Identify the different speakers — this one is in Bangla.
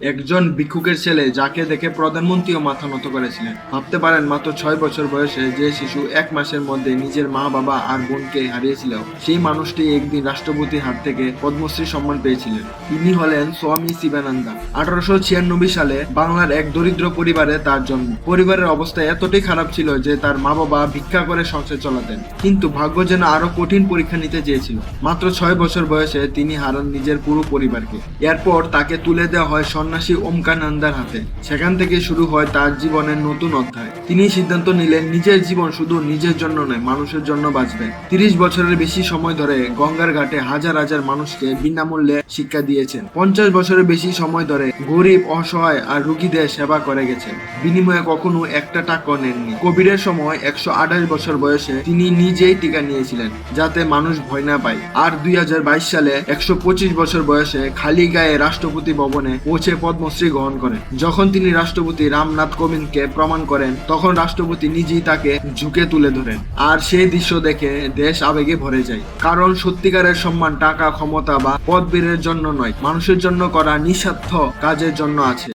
Speaker 1: একজন ভিক্ষুকের ছেলে যাকে দেখে প্রধানমন্ত্রীও মাথা নত করেছিলেন। ভাবতে পারেন, মাত্র 6 বছর বয়সে যে শিশু 1 মাসের মধ্যে নিজের মা বাবা আর বোনকে হারিয়েছিল, সেই মানুষটি একদিন রাষ্ট্রপতির হাত থেকে পদ্মশ্রী সম্মান পেয়েছিলেন। তিনি হলেন স্বামী শিবানন্দা। 1896 সালে বাংলার এক দরিদ্র পরিবারে তার জন্ম। পরিবারের অবস্থা এতটাই খারাপ ছিল যে তার মা বাবা ভিক্ষা করে সংসার চালাতেন। কিন্তু ভাগ্য যেন আরো কঠিন পরীক্ষা নিতে চেয়েছিল। মাত্র 6 বছর বয়সে তিনি হারান নিজের পুরো পরিবারকে। এরপর তাকে তুলে দেওয়া হয় সন্ন্যাসী ওমকানন্দার হাতে। সেখান থেকে শুরু হয় তার জীবনের নতুন অধ্যায়। তিনি সিদ্ধান্ত নিলেন নিজের জীবন শুধু নিজের জন্য নয়, মানুষের জন্য বাঁচবেন। 30 বছরের বেশি সময় ধরে গঙ্গার ঘাটে হাজার হাজার মানুষকে বিনামূল্যে শিক্ষা দিয়েছেন। 50 বছরের বেশি সময় ধরে গরিব, অসহায় আর রোগীদের সেবা করে গেছেন। বিনিময়ে কখনো একটা টাকাও নেননি। কোভিডের সময় 128 বছর বয়সে তিনি নিজেই টিকা নিয়েছিলেন, যাতে মানুষ ভয় না পায়। আর 2022 সালে 125 বছর বয়সে খালি গায়ে রাষ্ট্রপতি ভবনে পৌঁছে পদ্মশ্রী গ্রহণ করেন। যখন তিনি রাষ্ট্রপতি রামনাথ কোবিন্দকে প্রমাণ করেন, তখন রাষ্ট্রপতি নিজেই তাকে ঝুঁকে তুলে ধরেন। আর সেই দৃশ্য দেখে দেশ আবেগে ভরে যায়। কারণ সত্যিকারের সম্মান টাকা, ক্ষমতা বা পদবীরের জন্য নয়, মানুষের জন্য করা নিঃস্বার্থ কাজের জন্য আছে।